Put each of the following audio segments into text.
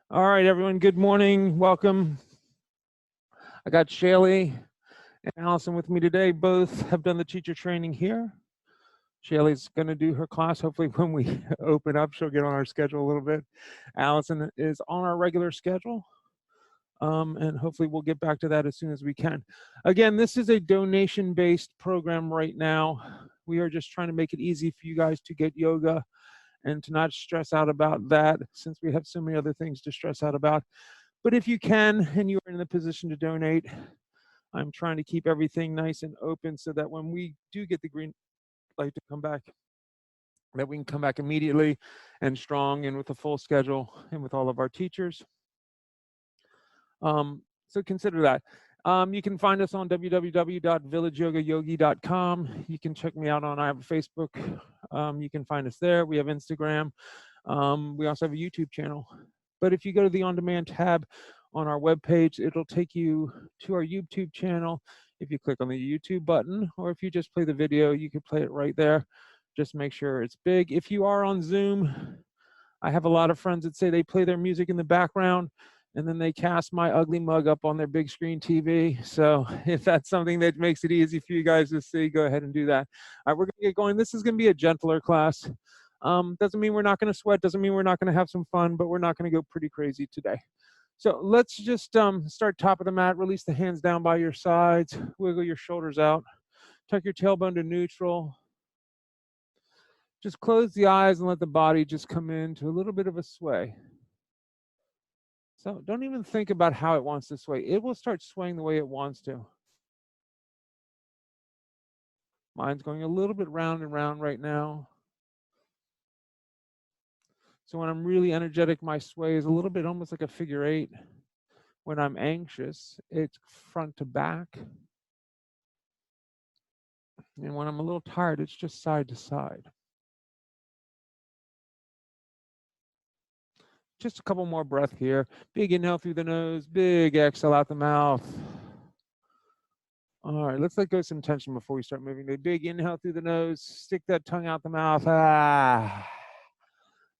All right, everyone, good morning. Welcome. I got Shaylee and Allison with me today. Both have done the teacher training here. Shaylee's going to do her class. Hopefully, when we open up, she'll get on our schedule a little bit. Allison is on our regular schedule. And hopefully we'll get back to that as soon as we can. Again, this is a donation-based program right now. We are just trying to make it easy for you guys to get yoga and to not stress out about that, since we have so many other things to stress out about. But if you can and you are in the position to donate, I'm trying to keep everything nice and open so that when we do get the green light to come back, that we can come back immediately and strong and with a full schedule and with all of our teachers. So consider that. You can find us on www.villageyogayogi.com. You can check me out on, I have a Facebook. You can find us there. We have Instagram. We also have a YouTube channel. But if you go to the on-demand tab on our webpage, it'll take you to our YouTube channel. If you click on the YouTube button, or if you just play the video, you can play it right there. Just make sure it's big. If you are on Zoom, I have a lot of friends that say they play their music in the background and then they cast my ugly mug up on their big screen TV. So if that's something that makes it easy for you guys to see, go ahead and do that. All right, we're gonna get going. This is gonna be a gentler class. Doesn't mean we're not gonna sweat, doesn't mean we're not gonna have some fun, but we're not gonna go pretty crazy today. So let's just start top of the mat, release the hands down by your sides, wiggle your shoulders out, tuck your tailbone to neutral. Just close the eyes and let the body just come into a little bit of a sway. So don't even think about how it wants to sway. It will start swaying the way it wants to. Mine's going a little bit round and round right now. So when I'm really energetic, my sway is a little bit almost like a figure eight. When I'm anxious, it's front to back. And when I'm a little tired, it's just side to side. Just a couple more breaths here. Big inhale through the nose, big exhale out the mouth. All right, let's let go of some tension before we start moving. The big inhale through the nose, stick that tongue out the mouth. Ah.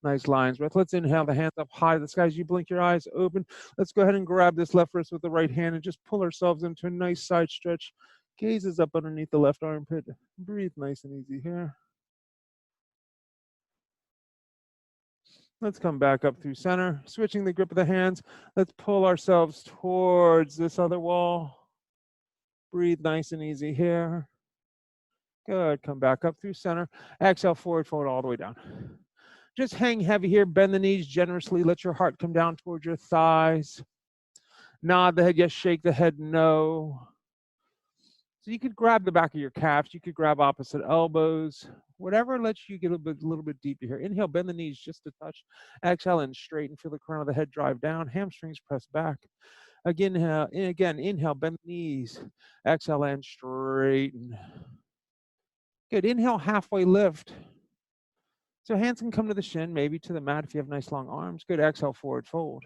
Nice lion's breath. Let's inhale the hands up high to the sky as you blink your eyes open. Let's go ahead and grab this left wrist with the right hand and just pull ourselves into a nice side stretch. Gaze is up underneath the left armpit. Breathe nice and easy here. Let's come back up through center. Switching the grip of the hands. Let's pull ourselves towards this other wall. Breathe nice and easy here. Good. Come back up through center. Exhale, forward fold all the way down. Just hang heavy here. Bend the knees generously. Let your heart come down towards your thighs. Nod the head yes, shake the head no. So you could grab the back of your calves. You could grab opposite elbows. Whatever lets you get a little bit deeper here. Inhale, bend the knees just a touch. Exhale and straighten. Feel the crown of the head drive down. Hamstrings press back. Again, inhale, bend the knees. Exhale and straighten. Good. Inhale, halfway lift. So hands can come to the shin, maybe to the mat if you have nice long arms. Good. Exhale, forward fold.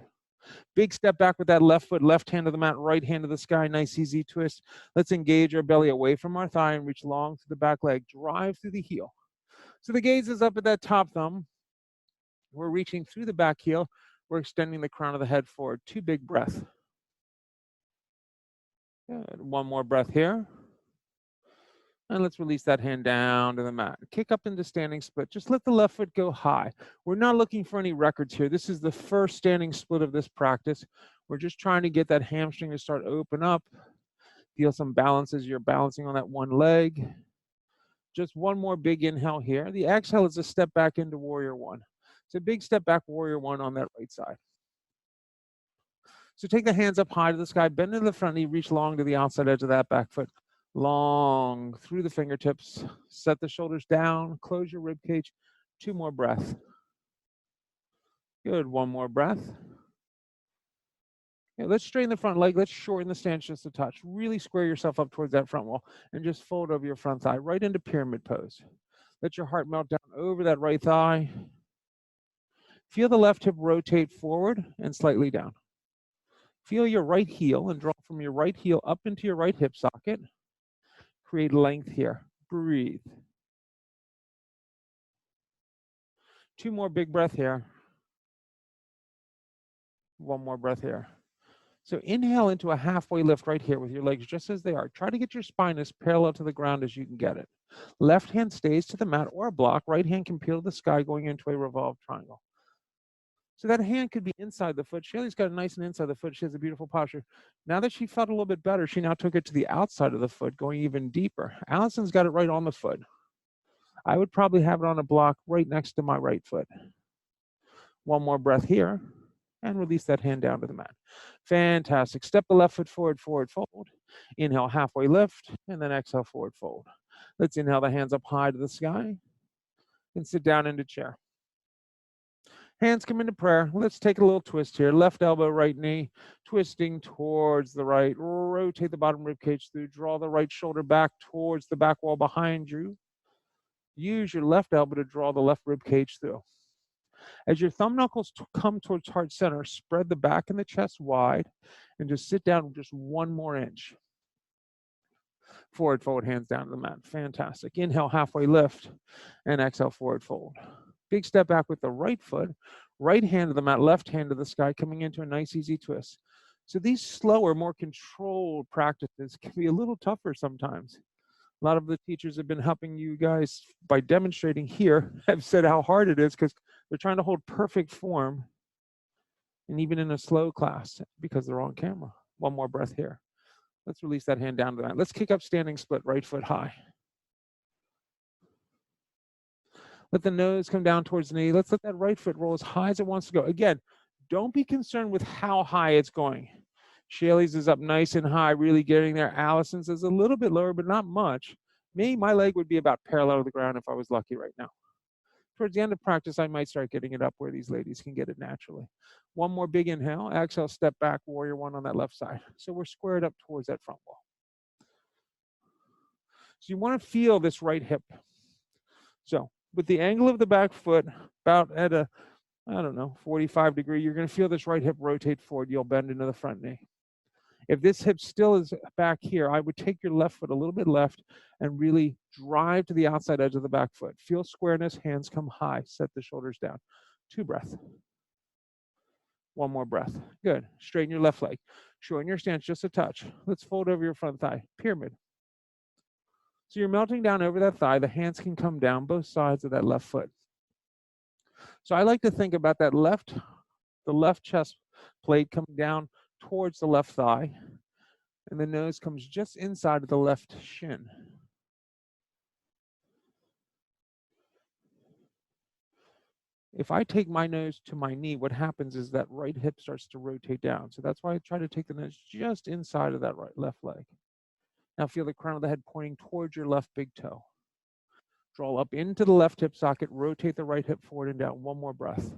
Big step back with that left foot, left hand to the mat, right hand to the sky. Nice easy twist. Let's engage our belly away from our thigh and reach long through the back leg. Drive through the heel. So the gaze is up at that top thumb. We're reaching through the back heel. We're extending the crown of the head forward. 2 big breaths. Good. 1 more breath here. And let's release that hand down to the mat. Kick up into standing split. Just let the left foot go high. We're not looking for any records here. This is the first standing split of this practice. We're just trying to get that hamstring to start open up. Feel some balance as you're balancing on that one leg. Just 1 more big inhale here. The exhale is a step back into warrior 1. So big step back, warrior 1 on that right side. So take the hands up high to the sky, bend to the front knee, reach long to the outside edge of that back foot. Long through the fingertips. Set the shoulders down, close your rib cage. 2 more breaths. Good. 1 more breath. Okay, let's straighten the front leg. Let's shorten the stance just a touch. Really square yourself up towards that front wall and just fold over your front thigh right into pyramid pose. Let your heart melt down over that right thigh. Feel the left hip rotate forward and slightly down. Feel your right heel and draw from your right heel up into your right hip socket. Create length here. Breathe. 2 more big breath here. One more breath here. So inhale into a halfway lift right here with your legs just as they are. Try to get your spine as parallel to the ground as you can get it. Left hand stays to the mat or a block. Right hand can peel to the sky going into a revolved triangle. So that hand could be inside the foot. Shaylee's got it nice and inside the foot. She has a beautiful posture. Now that she felt a little bit better, she now took it to the outside of the foot, going even deeper. Allison's got it right on the foot. I would probably have it on a block right next to my right foot. One more breath here, and release that hand down to the mat. Fantastic. Step the left foot forward, forward fold. Inhale, halfway lift, and then exhale, forward fold. Let's inhale the hands up high to the sky, and sit down into chair. Hands come into prayer. Let's take a little twist here. Left elbow, right knee, twisting towards the right. Rotate the bottom rib cage through. Draw the right shoulder back towards the back wall behind you. Use your left elbow to draw the left rib cage through. As your thumb knuckles come towards heart center, spread the back and the chest wide and just sit down just 1 more inch. Forward fold, hands down to the mat. Fantastic. Inhale, halfway lift, and exhale, forward fold. Big step back with the right foot, right hand to the mat, left hand to the sky, coming into a nice easy twist. So these slower, more controlled practices can be a little tougher sometimes. A lot of the teachers have been helping you guys by demonstrating here, have said how hard it is because they're trying to hold perfect form, and even in a slow class because they're on camera. One more breath here. Let's release that hand down to the mat. Let's kick up standing split, right foot high. Let the nose come down towards the knee. Let's let that right foot roll as high as it wants to go. Again, don't be concerned with how high it's going. Shaylee's is up nice and high, really getting there. Allison's is a little bit lower, but not much. Me, my leg would be about parallel to the ground if I was lucky right now. Towards the end of practice, I might start getting it up where these ladies can get it naturally. One more big inhale. Exhale, step back, warrior one on that left side. So we're squared up towards that front wall. So you want to feel this right hip. So with the angle of the back foot about at a, 45 degree, you're going to feel this right hip rotate forward. You'll bend into the front knee. If this hip still is back here, I would take your left foot a little bit left and really drive to the outside edge of the back foot. Feel squareness, hands come high, set the shoulders down. 2 breaths. 1 more breath. Good. Straighten your left leg. Shorten your stance just a touch. Let's fold over your front thigh. Pyramid. So you're melting down over that thigh. The hands can come down both sides of that left foot. So I like to think about that the left chest plate coming down towards the left thigh, and the nose comes just inside of the left shin. If I take my nose to my knee, what happens is that right hip starts to rotate down. So that's why I try to take the nose just inside of that left leg. Now feel the crown of the head pointing towards your left big toe. Draw up into the left hip socket, rotate the right hip forward and down. 1 more breath.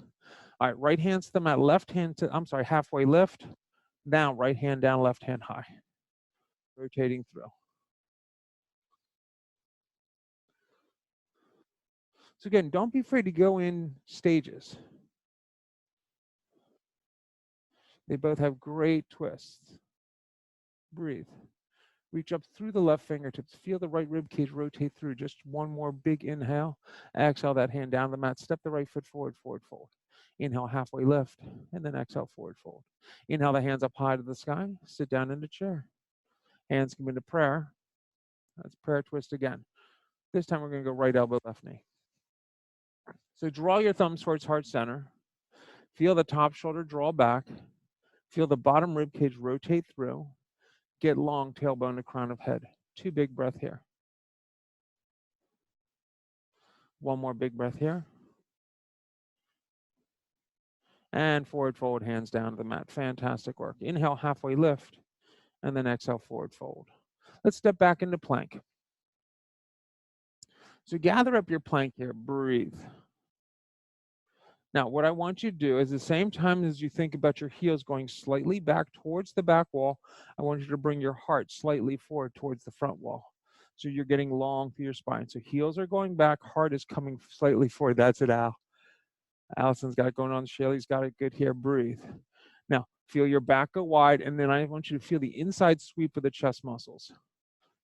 All right, right hand's to the mat, left hand to, halfway lift. Now right hand down, left hand high. Rotating through. So again, don't be afraid to go in stages. They both have great twists. Breathe. Reach up through the left fingertips. Feel the right rib cage rotate through. Just 1 more big inhale. Exhale that hand down the mat. Step the right foot forward, forward fold. Inhale, halfway lift, and then exhale, forward fold. Inhale the hands up high to the sky. Sit down into chair. Hands come into prayer. That's prayer twist again. This time we're going to go right elbow, left knee. So draw your thumbs towards heart center. Feel the top shoulder draw back. Feel the bottom rib cage rotate through. Get long, tailbone to crown of head. 2 big breath here. 1 more big breath here. And forward fold, hands down to the mat. Fantastic work. Inhale, halfway lift, and then exhale, forward fold. Let's step back into plank. So gather up your plank here, breathe. Now, what I want you to do is the same time as you think about your heels going slightly back towards the back wall, I want you to bring your heart slightly forward towards the front wall. So you're getting long through your spine. So heels are going back, heart is coming slightly forward. That's it, Al. Allison's got it going on. Shaylee's got it good here. Breathe. Now, feel your back go wide, and then I want you to feel the inside sweep of the chest muscles.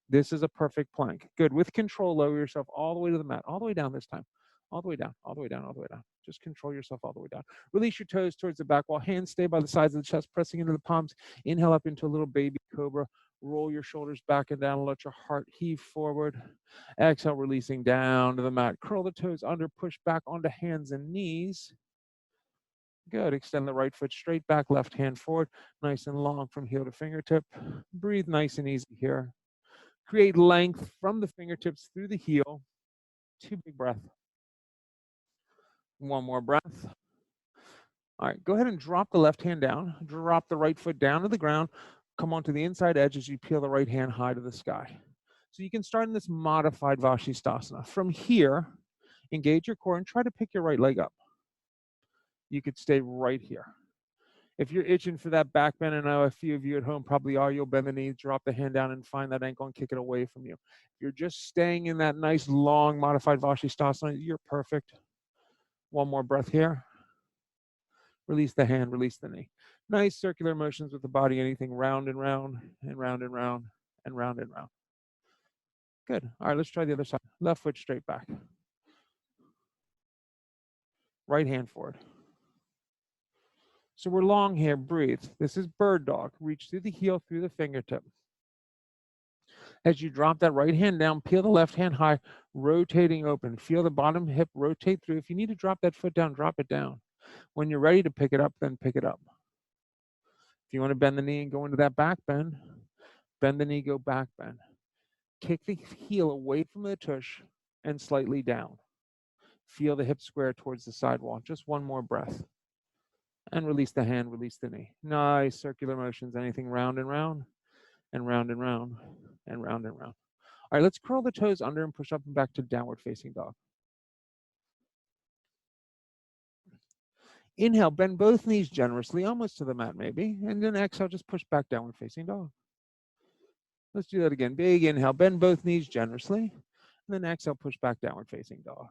This is a perfect plank. Good. With control, lower yourself all the way to the mat, all the way down this time. All the way down, all the way down, all the way down. Just control yourself all the way down. Release your toes towards the back wall. Hands stay by the sides of the chest, pressing into the palms. Inhale up into a little baby cobra. Roll your shoulders back and down. Let your heart heave forward. Exhale, releasing down to the mat. Curl the toes under, push back onto hands and knees. Good. Extend the right foot straight back, left hand forward. Nice and long from heel to fingertip. Breathe nice and easy here. Create length from the fingertips through the heel. 2 big breaths. 1 more breath. All right, go ahead and drop the left hand down. Drop the right foot down to the ground. Come onto the inside edge as you peel the right hand high to the sky. So you can start in this modified Vashisthasana. From here, engage your core and try to pick your right leg up. You could stay right here. If you're itching for that back bend, and I know a few of you at home probably are, you'll bend the knee, drop the hand down, and find that ankle and kick it away from you. If you're just staying in that nice, long, modified Vashisthasana, you're perfect. 1 more breath here. Release the hand, release the knee. Nice circular motions with the body, anything round and round, and round and round, and round and round. Good. All right, let's try the other side. Left foot straight back. Right hand forward. So we're long here, breathe. This is bird dog. Reach through the heel, through the fingertip. As you drop that right hand down, peel the left hand high, rotating open. Feel the bottom hip rotate through. If you need to drop that foot down, drop it down. When you're ready to pick it up, then pick it up. If you want to bend the knee and go into that back bend the knee, go back bend. Kick the heel away from the tush and slightly down. Feel the hip square towards the sidewall. Just 1 more breath. And release the hand, release the knee. Nice circular motions, anything round and round, and round and round, and round and round. All right, let's curl the toes under and push up and back to downward facing dog. Inhale, bend both knees generously, almost to the mat maybe, and then exhale, just push back downward facing dog. Let's do that again. Big inhale, bend both knees generously, and then exhale, push back downward facing dog.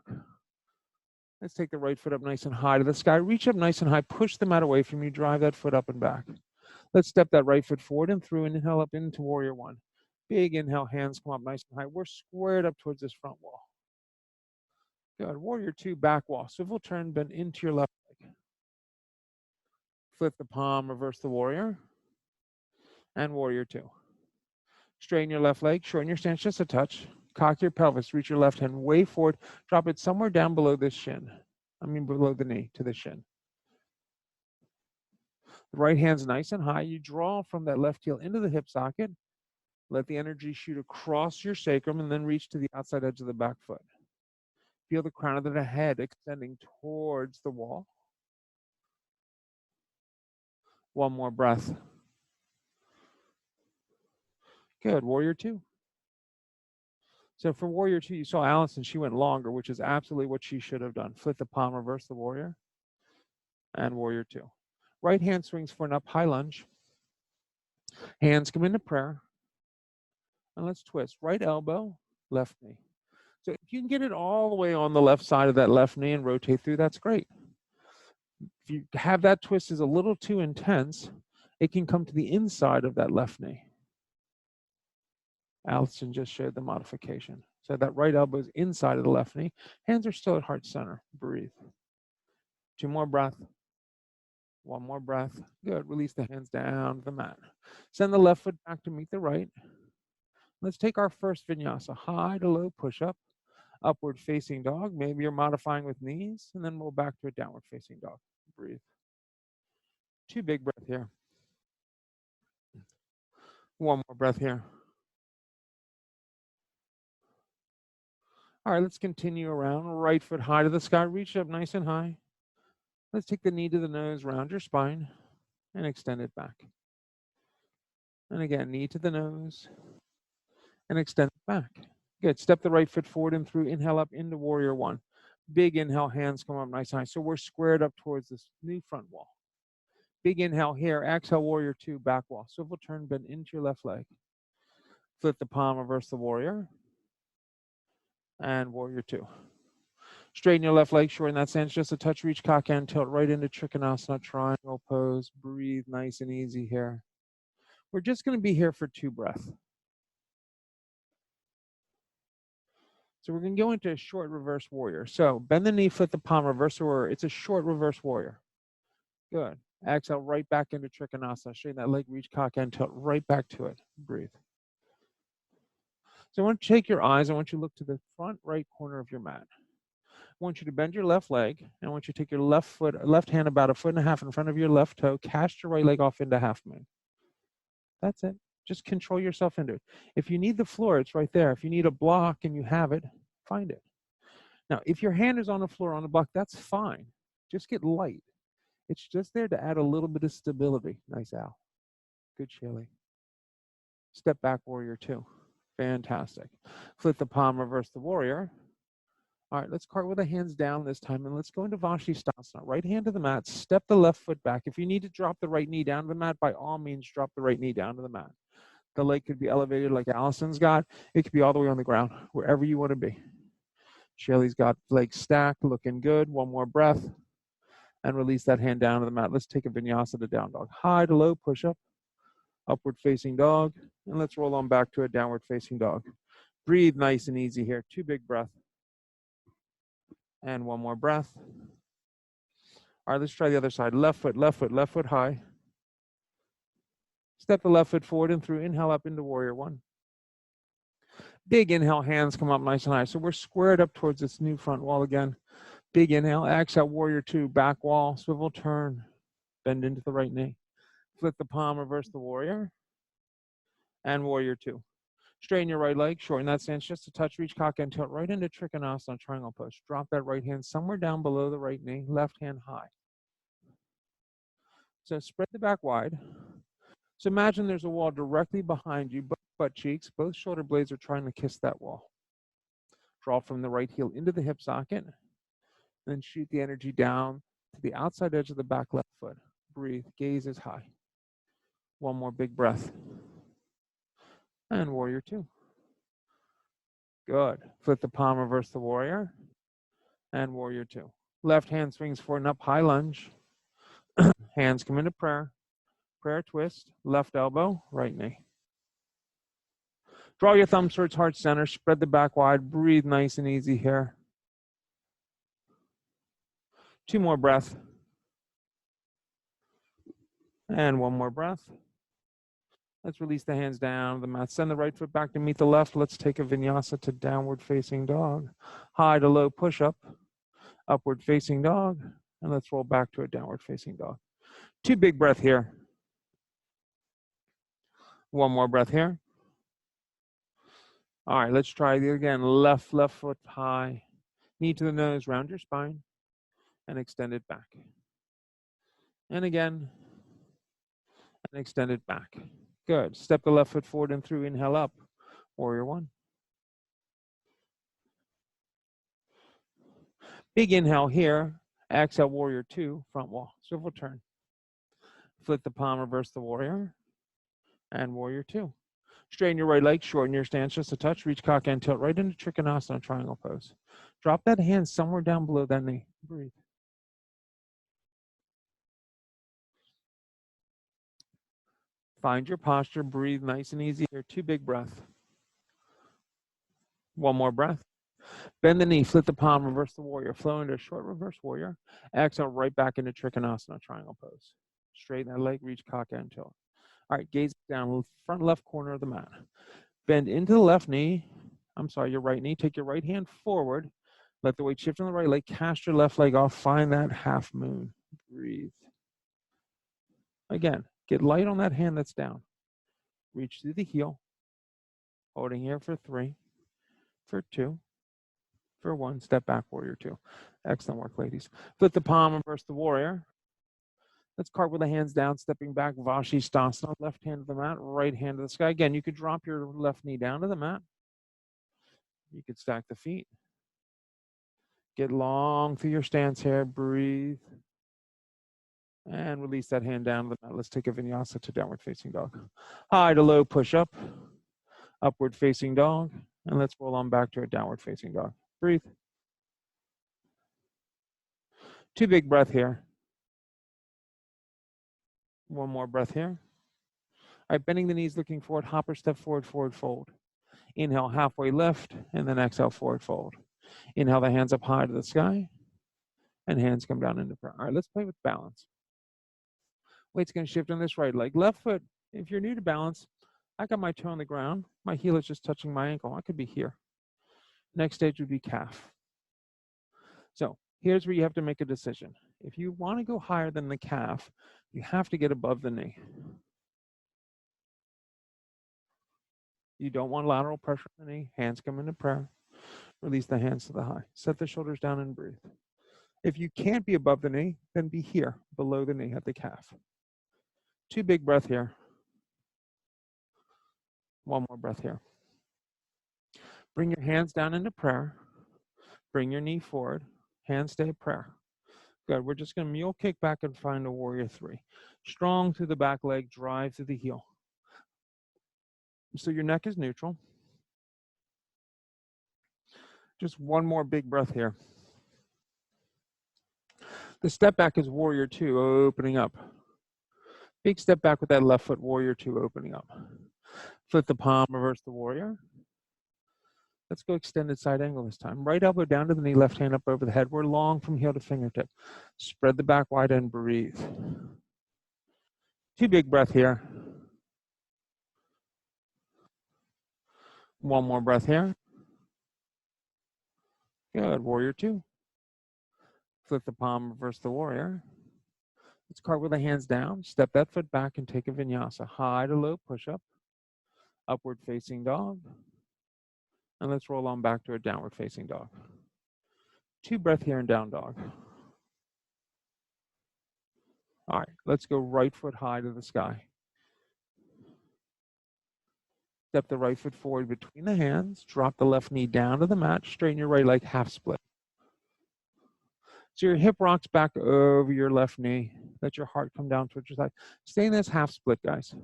Let's take the right foot up nice and high to the sky. Reach up nice and high, push the mat away from you, drive that foot up and back. Let's step that right foot forward and through, and inhale up into warrior 1. Big inhale, hands come up nice and high. We're squared up towards this front wall. Good. Warrior 2, back wall. Swivel turn, bend into your left leg. Flip the palm, reverse the warrior, and warrior 2. Straighten your left leg, shorten your stance just a touch. Cock your pelvis, reach your left hand way forward, drop it somewhere down below this shin. Below the knee to the shin. The right hand's nice and high. You draw from that left heel into the hip socket. Let the energy shoot across your sacrum and then reach to the outside edge of the back foot. Feel the crown of the head extending towards the wall. 1 more breath. Good. Warrior 2. So for warrior 2, you saw Allison, she went longer, which is absolutely what she should have done. Flip the palm, reverse the warrior, and warrior 2. Right hand swings for an up high lunge. Hands come into prayer. And let's twist. Right elbow, left knee. So if you can get it all the way on the left side of that left knee and rotate through, that's great. If you have that twist is a little too intense, it can come to the inside of that left knee. Allison just showed the modification. So that right elbow is inside of the left knee. Hands are still at heart center. Breathe. 2 more breaths. 1 more breath. Good. Release the hands down to the mat. Send the left foot back to meet the right. Let's take our first vinyasa. High to low push-up. Upward facing dog. Maybe you're modifying with knees. And then we'll back to a downward facing dog. Breathe. 2 big breaths here. 1 more breath here. All right, let's continue around. Right foot high to the sky. Reach up nice and high. Let's take the knee to the nose, round your spine, and extend it back. And again, knee to the nose, and extend it back. Good. Step the right foot forward and through. Inhale up into warrior 1. Big inhale, hands come up nice and high. So we're squared up towards this new front wall. Big inhale here. Exhale, warrior 2, back wall. Swivel turn, bend into your left leg. Flip the palm, reverse the warrior, and warrior 2. Straighten your left leg, shorten that stance just a touch, reach cock and tilt right into Trikonasana, triangle pose. Breathe nice and easy here. We're just going to be here for 2 breaths. So we're going to go into a short reverse warrior. So bend the knee, flip the palm, reverse warrior. It's a short reverse warrior. Good. Exhale right back into Trikonasana. Straighten that leg, reach, cock, and tilt right back to it. Breathe. So I want you to take your eyes. I want you to look to the front right corner of your mat. I want you to bend your left leg. And I want you to take your left hand about 1.5 feet in front of your left toe. Cast your right leg off into half moon. That's it. Just control yourself into it. If you need the floor, it's right there. If you need a block and you have it, find it. Now, if your hand is on the floor on a block, that's fine. Just get light. It's just there to add a little bit of stability. Nice, Al. Good, Shirley. Step back, warrior 2. Fantastic. Flip the palm, reverse the warrior. All right, let's cart with the hands down this time, and let's go into Vashisthasana. Right hand to the mat, step the left foot back. If you need to drop the right knee down to the mat, by all means, drop the right knee down to the mat. The leg could be elevated like Allison's got. It could be all the way on the ground, wherever you want to be. Shirley's got legs stacked, looking good. One more breath, and release that hand down to the mat. Let's take a vinyasa to down dog. High to low, push up, upward facing dog, and let's roll on back to a downward facing dog. Breathe nice and easy here. 2 big breaths. And one more breath. All right, let's try the other side. Left foot, left foot, left foot high. Step the left foot forward and through. Inhale up into warrior 1. Big inhale, hands come up nice and high. So we're squared up towards this new front wall again. Big inhale, exhale, warrior 2, back wall, swivel, turn, bend into the right knee. Flip the palm, reverse the warrior, and warrior 2. Straighten your right leg, shorten that stance just a touch, reach, cock, and tilt right into Trikonasana, triangle push. Drop that right hand somewhere down below the right knee, left hand high. So spread the back wide. So imagine there's a wall directly behind you, both butt cheeks, both shoulder blades are trying to kiss that wall. Draw from the right heel into the hip socket, then shoot the energy down to the outside edge of the back left foot. Breathe, gaze is high. One more big breath. And warrior 2. Good. Flip the palm, reverse the warrior, and warrior 2. Left hand swings forward and up, high lunge. Hands come into prayer. Prayer twist, left elbow, right knee. Draw your thumbs towards heart center, spread the back wide, breathe nice and easy here. 2 more breaths. And 1 more breath. Let's release the hands down the mat. Send the right foot back to meet the left. Let's take a vinyasa to downward facing dog. High to low push up, upward facing dog, and let's roll back to a downward facing dog. 2 big breaths here. 1 more breath here. All right, let's try it again. Left foot high, knee to the nose, round your spine, and extend it back. And again, and extend it back. Good. Step the left foot forward and through. Inhale up. Warrior 1. Big inhale here. Exhale, warrior 2. Front wall. Swivel turn. Flip the palm, reverse the warrior. And warrior 2. Straighten your right leg. Shorten your stance just a touch. Reach, cock, and tilt right into Trikonasana, triangle pose. Drop that hand somewhere down below that knee. Breathe. Find your posture. Breathe nice and easy here. 2 big breaths. 1 more breath. Bend the knee, flip the palm, reverse the warrior. Flow into a short reverse warrior. Exhale right back into Trikonasana, triangle pose. Straighten that leg, reach, cock, and tilt. All right, gaze down, front left corner of the mat. Bend into the left knee. I'm sorry, your right knee. Take your right hand forward. Let the weight shift on the right leg. Cast your left leg off. Find that half moon. Breathe. Again, get light on that hand that's down. Reach through the heel. Holding here for 3, for 2, for 1. Step back, warrior 2. Excellent work, ladies. Flip the palm, reverse the warrior. Let's cart with the hands down, stepping back, Vashisthasana. Left hand to the mat, right hand to the sky. Again, you could drop your left knee down to the mat. You could stack the feet. Get long through your stance here. Breathe. And release that hand down to the mat. Let's take a vinyasa to downward facing dog. High to low push up. Upward facing dog. And let's roll on back to a downward facing dog. Breathe. 2 big breaths here. 1 more breath here. All right, bending the knees, looking forward. Hopper step forward, forward fold. Inhale, halfway lift, and then exhale, forward fold. Inhale the hands up high to the sky, and hands come down into prayer. All right, let's play with balance. Weight's going to shift on this right leg. Left foot, if you're new to balance, I got my toe on the ground. My heel is just touching my ankle. I could be here. Next stage would be calf. So here's where you have to make a decision. If you want to go higher than the calf, you have to get above the knee. You don't want lateral pressure on the knee. Hands come into prayer. Release the hands to the high. Set the shoulders down and breathe. If you can't be above the knee, then be here, below the knee at the calf. 2 big breaths here. 1 more breath here. Bring your hands down into prayer. Bring your knee forward. Hands stay at prayer. Good. We're just going to mule kick back and find a warrior 3. Strong through the back leg, drive through the heel. So your neck is neutral. Just 1 more big breath here. The step back is warrior 2, opening up. Big step back with that left foot, warrior 2, opening up. Flip the palm, reverse the warrior. Let's go extended side angle this time. Right elbow down to the knee, left hand up over the head. We're long from heel to fingertip. Spread the back wide and breathe. 2 big breath here. 1 more breath here. Good. Warrior 2. Flip the palm, reverse the warrior. Let's cartwheel the hands down. Step that foot back and take a vinyasa. High to low push-up. Upward facing dog. And let's roll on back to a downward facing dog. 2 breath here in down dog. All right, let's go right foot high to the sky. Step the right foot forward between the hands. Drop the left knee down to the mat. Straighten your right leg, half split. So your hip rocks back over your left knee. Let your heart come down towards your side. Stay in this half split, guys.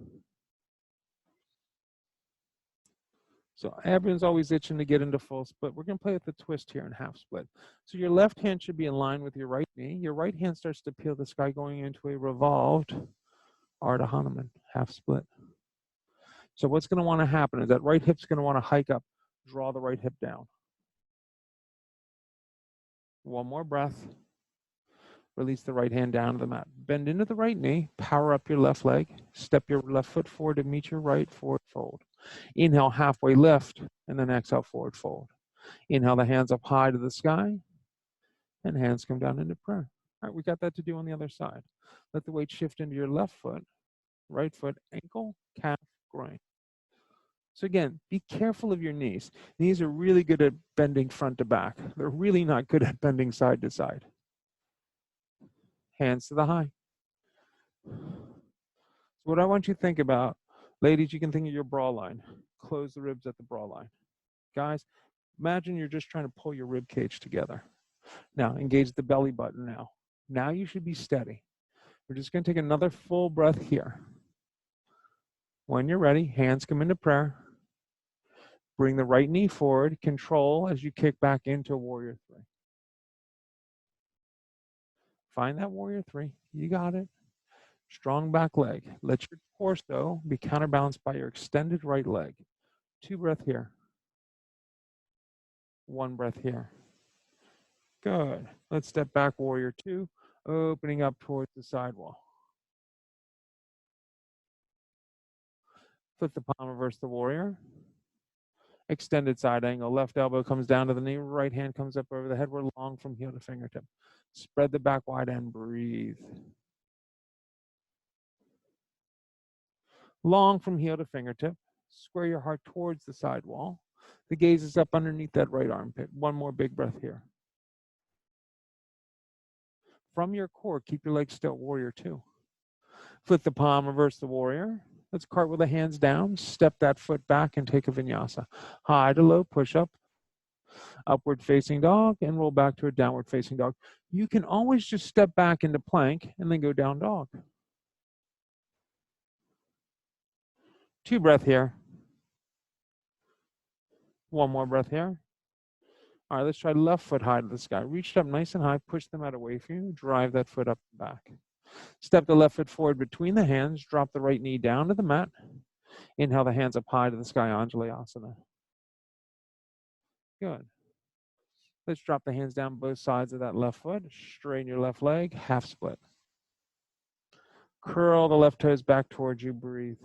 So everyone's always itching to get into full split. We're going to play with the twist here in half split. So your left hand should be in line with your right knee. Your right hand starts to peel the sky going into a revolved Ardha Hanuman, half split. So what's going to want to happen is that right hip's going to want to hike up. Draw the right hip down. 1 more breath. Release the right hand down to the mat. Bend into the right knee. Power up your left leg. Step your left foot forward to meet your right, forward fold. Inhale, halfway lift, and then exhale, forward fold. Inhale the hands up high to the sky, and hands come down into prayer. All right, we got that to do on the other side. Let the weight shift into your left foot, right foot, ankle, calf, groin. So again, be careful of your knees. Knees are really good at bending front to back. They're really not good at bending side to side. Hands to the high. So what I want you to think about, ladies, you can think of your bra line. Close the ribs at the bra line. Guys, imagine you're just trying to pull your rib cage together. Now, engage the belly button now. Now you should be steady. We're just going to take another full breath here. When you're ready, hands come into prayer. Bring the right knee forward. Control as you kick back into warrior 3. Find that warrior 3. You got it. Strong back leg. Let your torso be counterbalanced by your extended right leg. 2 breath here. 1 breath here. Good. Let's step back, warrior 2, opening up towards the sidewall. Flip the palm, reverse the warrior. Extended side angle. Left elbow comes down to the knee. Right hand comes up over the head. We're long from heel to fingertip. Spread the back wide and breathe. Long from heel to fingertip. Square your heart towards the sidewall. The gaze is up underneath that right armpit. 1 more big breath here. From your core, keep your legs still, warrior 2. Flip the palm, reverse the warrior. Let's cartwheel the hands down, step that foot back and take a vinyasa. High to low, push up, upward facing dog, and roll back to a downward facing dog. You can always just step back into plank and then go down dog. 2 breath here. 1 more breath here. All right, let's try left foot high to the sky. Reach up nice and high, push the mat away from you, drive that foot up and back. Step the left foot forward between the hands, drop the right knee down to the mat. Inhale the hands up high to the sky, Anjalayasana. Good. Let's drop the hands down both sides of that left foot. Straighten your left leg, half split. Curl the left toes back towards you, breathe.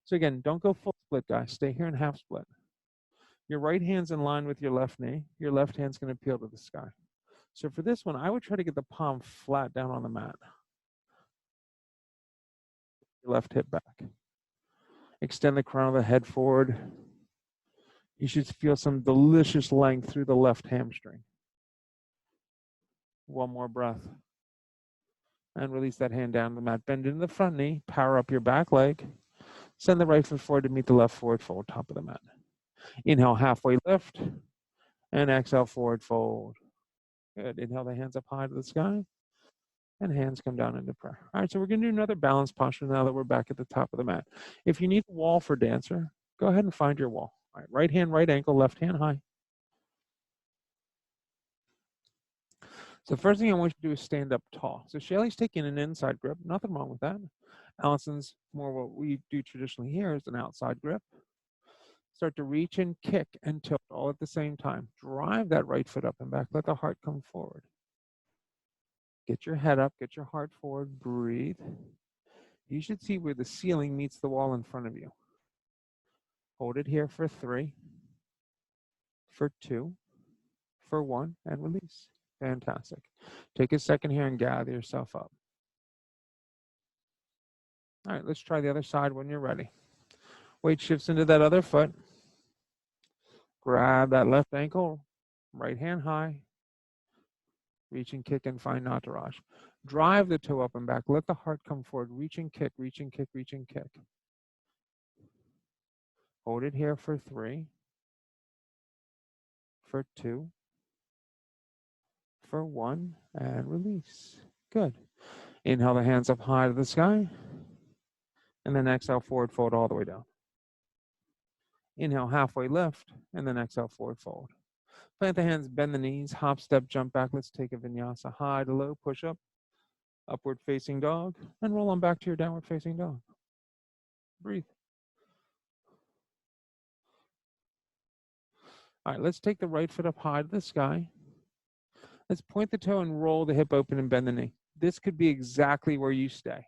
So again, don't go full split, guys. Stay here in half split. Your right hand's in line with your left knee. Your left hand's going to peel to the sky. So for this one, I would try to get the palm flat down on the mat. Your left hip back. Extend the crown of the head forward. You should feel some delicious length through the left hamstring. One more breath. And release that hand down the mat. Bend into the front knee. Power up your back leg. Send the right foot forward to meet the left forward fold, top of the mat. Inhale, halfway lift. And exhale, forward fold. Good. Inhale the hands up high to the sky. And hands come down into prayer. All right, so we're going to do another balance posture now that we're back at the top of the mat. If you need a wall for dancer, go ahead and find your wall. All right hand, right ankle, left hand high. So the first thing I want you to do is stand up tall. So Shaylee's taking an inside grip. Nothing wrong with that. Allison's more what we do traditionally here is an outside grip. Start to reach and kick and tilt all at the same time. Drive that right foot up and back. Let the heart come forward. Get your head up. Get your heart forward. Breathe. You should see where the ceiling meets the wall in front of you. Hold it here for 3, for 2, for 1, and release. Fantastic. Take a second here and gather yourself up. All right, let's try the other side when you're ready. Weight shifts into that other foot. Grab that left ankle, right hand high. Reach and kick and find Nataraj. Drive the toe up and back. Let the heart come forward. Reach and kick, reach and kick, reach and kick. Hold it here for 3, for 2, for 1, and release. Good. Inhale the hands up high to the sky. And then exhale, forward fold all the way down. Inhale, halfway lift, and then exhale, forward fold. Plant the hands, bend the knees, hop, step, jump back. Let's take a vinyasa. High to low, push up, upward facing dog, and roll on back to your downward facing dog. Breathe. All right, let's take the right foot up high to the sky. Let's point the toe and roll the hip open and bend the knee. This could be exactly where you stay.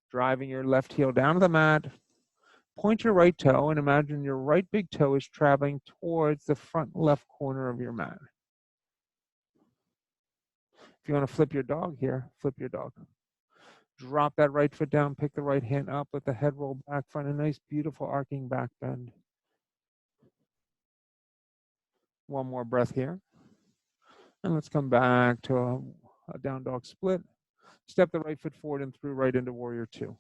Driving your left heel down to the mat. Point your right toe and imagine your right big toe is traveling towards the front left corner of your mat. If you want to flip your dog here, flip your dog. Drop that right foot down, pick the right hand up, let the head roll back, find a nice, beautiful arcing back bend. One more breath here. And let's come back to a down dog split. Step the right foot forward and through right into warrior 2.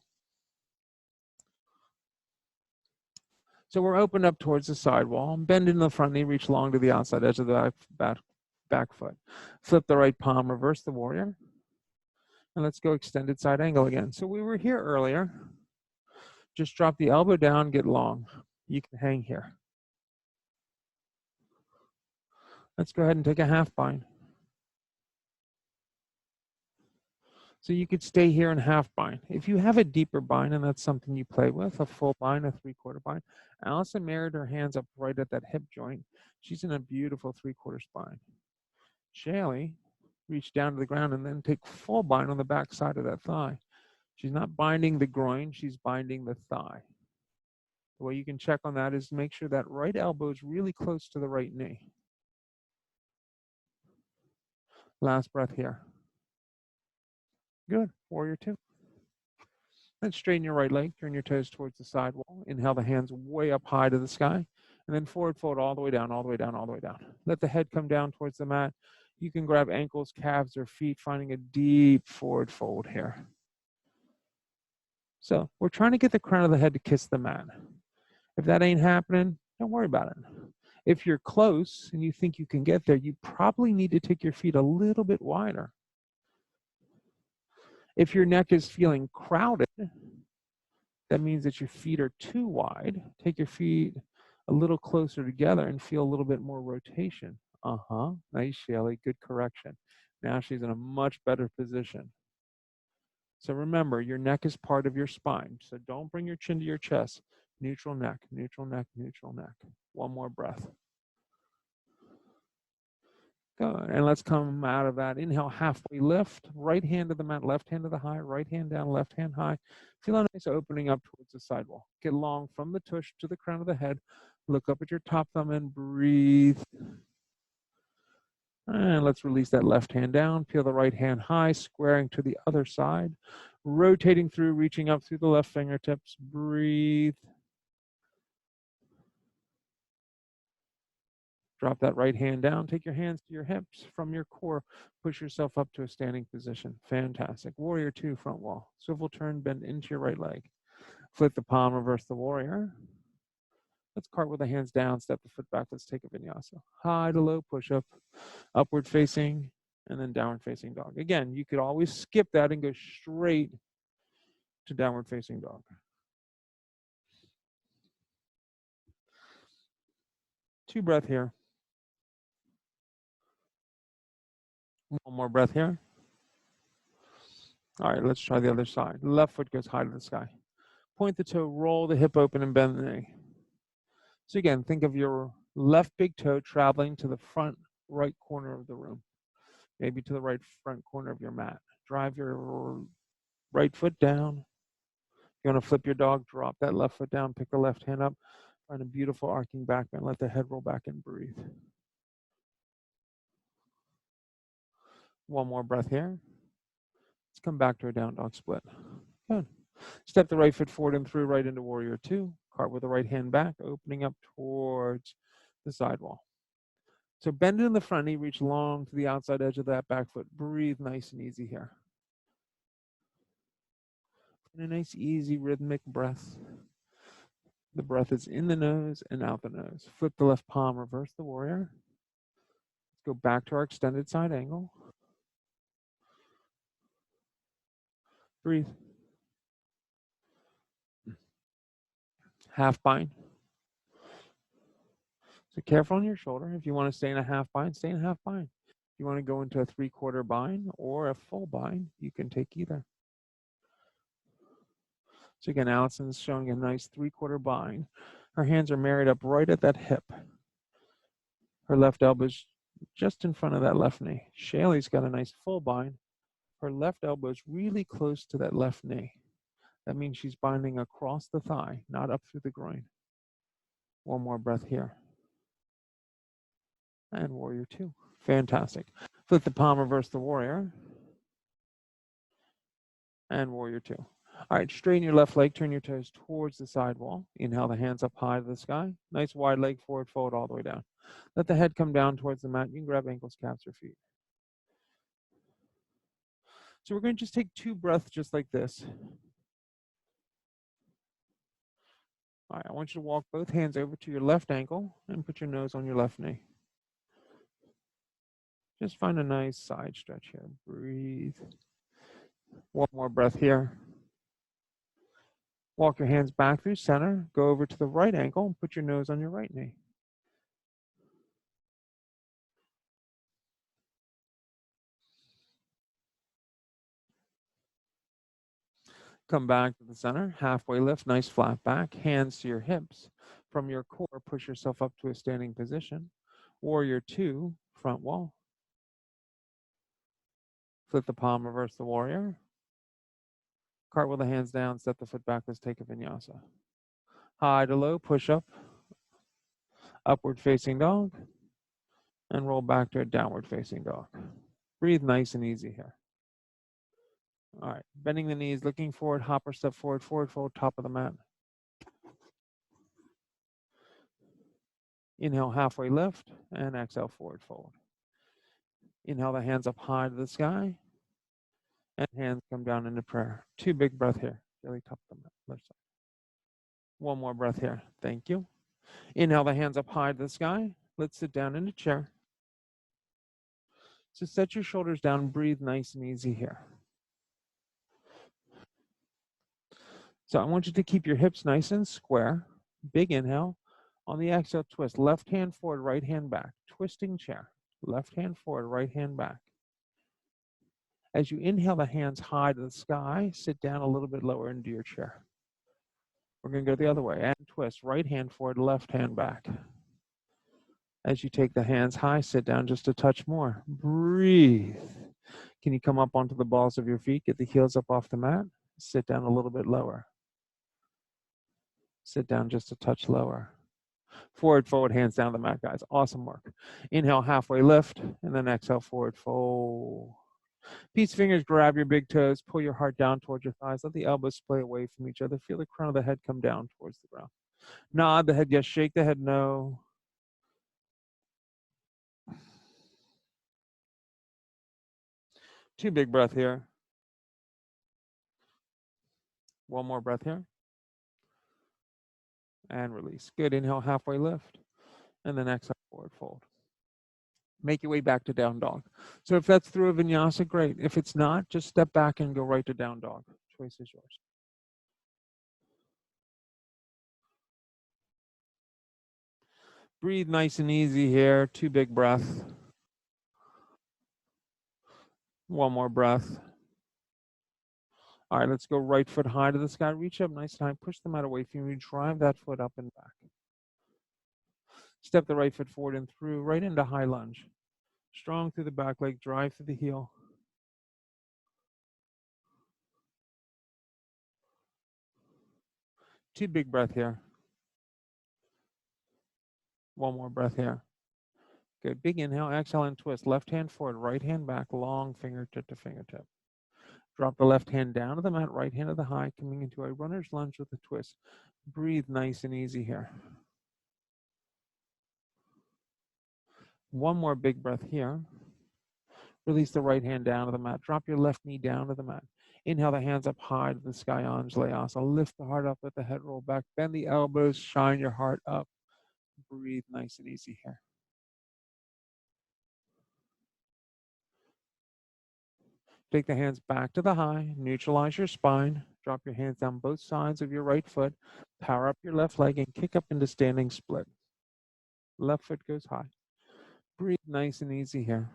So we're opened up towards the side wall. Bend into the front knee, reach long to the outside edge of the back foot. Flip the right palm, reverse the warrior. And let's go extended side angle again. So we were here earlier. Just drop the elbow down, get long. You can hang here. Let's go ahead and take a half bind. So you could stay here in half bind. If you have a deeper bind, and that's something you play with, a full bind, a 3/4 bind. Allison married her hands up right at that hip joint. She's in a beautiful 3/4 bind. Shaylee, reach down to the ground and then take full bind on the back side of that thigh. She's not binding the groin, she's binding the thigh. The way you can check on that is make sure that right elbow is really close to the right knee. Last breath here. Good. Warrior 2. Then straighten your right leg, turn your toes towards the side wall. Inhale the hands way up high to the sky. And then forward fold all the way down, all the way down, all the way down. Let the head come down towards the mat. You can grab ankles, calves, or feet, finding a deep forward fold here. So we're trying to get the crown of the head to kiss the mat. If that ain't happening, don't worry about it. If you're close and you think you can get there, you probably need to take your feet a little bit wider. If your neck is feeling crowded, that means that your feet are too wide. Take your feet a little closer together and feel a little bit more rotation. Nice, Shaylee. Good correction. Now she's in a much better position. So remember, your neck is part of your spine. So don't bring your chin to your chest. Neutral neck, neutral neck, neutral neck. One more breath. Good. And let's come out of that. Inhale, halfway lift. Right hand to the mat, left hand to the high, right hand down, left hand high. Feel a nice opening up towards the sidewall. Get long from the tush to the crown of the head. Look up at your top thumb and breathe. And let's release that left hand down. Peel the right hand high, squaring to the other side. Rotating through, reaching up through the left fingertips. Breathe. Drop that right hand down. Take your hands to your hips. From your core, push yourself up to a standing position. Fantastic. Warrior two, front wall. Swivel turn, bend into your right leg. Flip the palm, reverse the warrior. Let's cartwheel the hands down, step the foot back. Let's take a vinyasa. High to low push up, upward facing, and then downward facing dog. Again, you could always skip that and go straight to downward facing dog. Two breath here. One more breath here. All right, let's try the other side. Left foot goes high to the sky. Point the toe, roll the hip open, and bend the knee. So again, think of your left big toe traveling to the front right corner of the room, maybe to the right front corner of your mat. Drive your right foot down. You want to flip your dog, drop that left foot down, pick the left hand up, find a beautiful arcing back bend. Let the head roll back and breathe. One more breath here. Let's come back to a down dog split. Good. Step the right foot forward and through right into warrior two. Cart with the right hand back, opening up towards the sidewall. So bend in the front knee, reach long to the outside edge of that back foot. Breathe nice and easy here. And a nice, easy, rhythmic breath. The breath is in the nose and out the nose. Flip the left palm, reverse the warrior. Let's go back to our extended side angle. Breathe. Half bind. So careful on your shoulder. If you want to stay in a half bind, stay in a half bind. If you want to go into a 3/4 bind or a full bind, you can take either. So again, Allison's showing a nice 3/4 bind. Her hands are married up right at that hip. Her left elbow's just in front of that left knee. Shaylee's got a nice full bind. Her left elbow is really close to that left knee. That means she's binding across the thigh, not up through the groin. One more breath here. And warrior two. Fantastic. Flip the palm, reverse the warrior. And warrior two. All right, straighten your left leg, turn your toes towards the sidewall. Inhale the hands up high to the sky. Nice wide leg forward, fold all the way down. Let the head come down towards the mat. You can grab ankles, calves, or feet. So we're going to just take 2 breaths just like this. All right, I want you to walk both hands over to your left ankle and put your nose on your left knee. Just find a nice side stretch here. Breathe. One more breath here. Walk your hands back through center. Go over to the right ankle and put your nose on your right knee. Come back to the center. Halfway lift, nice flat back. Hands to your hips. From your core, push yourself up to a standing position. Warrior two, front wall. Flip the palm, reverse the warrior. Cartwheel the hands down, step the foot back. Let's take a vinyasa. High to low, push up. Upward facing dog. And roll back to a downward facing dog. Breathe nice and easy here. All right, bending the knees, looking forward, hopper step forward, forward fold, top of the mat. Inhale, halfway lift, and exhale, forward fold. Inhale the hands up high to the sky, and hands come down into prayer. 2 big breaths here. Really top of the mat, left side. One more breath here. Thank you. Inhale the hands up high to the sky. Let's sit down in a chair. So set your shoulders down and breathe nice and easy here. So I want you to keep your hips nice and square. Big inhale. On the exhale, twist. Left hand forward, right hand back. Twisting chair. Left hand forward, right hand back. As you inhale the hands high to the sky, sit down a little bit lower into your chair. We're going to go the other way. And twist. Right hand forward, left hand back. As you take the hands high, sit down just a touch more. Breathe. Can you come up onto the balls of your feet? Get the heels up off the mat. Sit down a little bit lower. Sit down just a touch lower. Forward fold, hands down the mat, guys. Awesome work. Inhale, halfway lift, and then exhale, forward fold. Peace fingers, grab your big toes, pull your heart down towards your thighs. Let the elbows splay away from each other. Feel the crown of the head come down towards the ground. Nod the head, yes. Shake the head, no. Two big breath here. One more breath here. And release. Good. Inhale, halfway lift. And then exhale, forward fold. Make your way back to down dog. So if that's through a vinyasa, great. If it's not, just step back and go right to down dog. Choice is yours. Breathe nice and easy here. Two big breaths. One more breath. All right, let's go right foot high to the sky. Reach up nice and high. Push the mat away from you. Drive that foot up and back. Step the right foot forward and through, right into high lunge. Strong through the back leg. Drive through the heel. Two big breath here. One more breath here. Good. Big inhale. Exhale and twist. Left hand forward. Right hand back. Long fingertip to fingertip. Drop the left hand down to the mat, right hand to the high, coming into a runner's lunge with a twist. Breathe nice and easy here. One more big breath here. Release the right hand down to the mat. Drop your left knee down to the mat. Inhale the hands up high to the sky, Anjalayasa. Lift the heart up, let the head roll back. Bend the elbows, shine your heart up. Breathe nice and easy here. Take the hands back to the high, neutralize your spine. Drop your hands down both sides of your right foot. Power up your left leg and kick up into standing split. Left foot goes high. Breathe nice and easy here.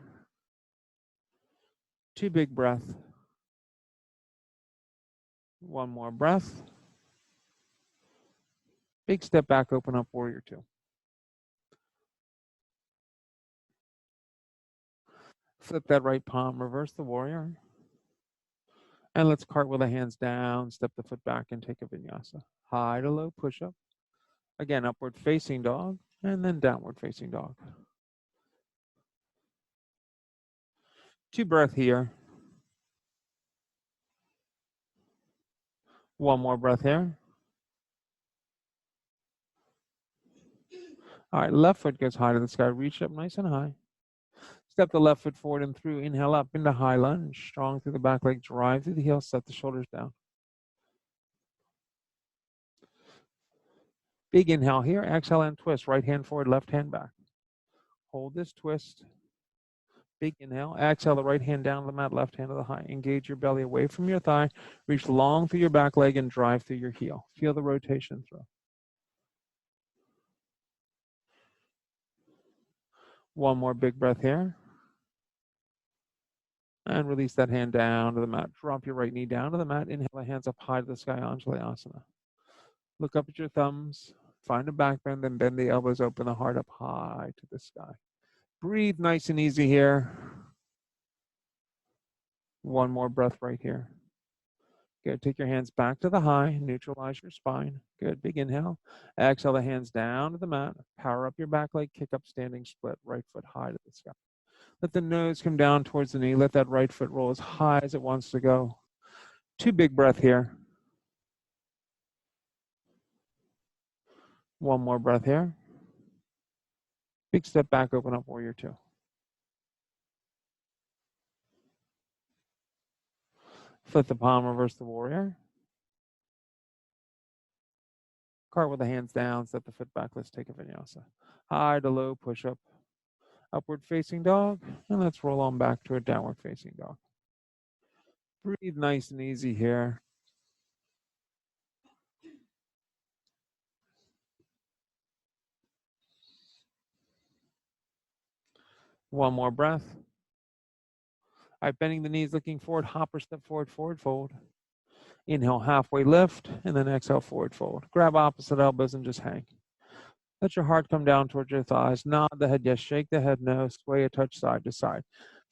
Two big breaths. One more breath. Big step back, open up, warrior two. Flip that right palm, reverse the warrior. And let's cartwheel the hands down, step the foot back and take a vinyasa. High to low push up. Again, upward facing dog and then downward facing dog. Two breath here. One more breath here. All right, left foot goes high to the sky. Reach up nice and high. Step the left foot forward and through. Inhale up into high lunge. Strong through the back leg. Drive through the heel. Set the shoulders down. Big inhale here. Exhale and twist. Right hand forward, left hand back. Hold this twist. Big inhale. Exhale the right hand down to the mat, left hand to the high. Engage your belly away from your thigh. Reach long through your back leg and drive through your heel. Feel the rotation through. One more big breath here. And release that hand down to the mat. Drop your right knee down to the mat. Inhale the hands up high to the sky, Anjalayasana. Look up at your thumbs. Find a back bend, then bend the elbows, open the heart up high to the sky. Breathe nice and easy here. One more breath right here. Good. Take your hands back to the high. Neutralize your spine. Good. Big inhale. Exhale the hands down to the mat. Power up your back leg. Kick up standing split. Right foot high to the sky. Let the nose come down towards the knee. Let that right foot roll as high as it wants to go. Two big breath here. One more breath here. Big step back, open up, warrior two. Flip the palm, reverse the warrior. Cartwheel the hands down, step the foot back. Let's take a vinyasa. High to low, push up. Upward facing dog. And let's roll on back to a downward facing dog. Breathe nice and easy here. One more breath. All right, bending the knees, looking forward, hopper step forward, forward fold. Inhale, halfway lift, and then exhale, forward fold. Grab opposite elbows and just hang. Let your heart come down towards your thighs. Nod the head yes, shake the head no, sway a touch side to side.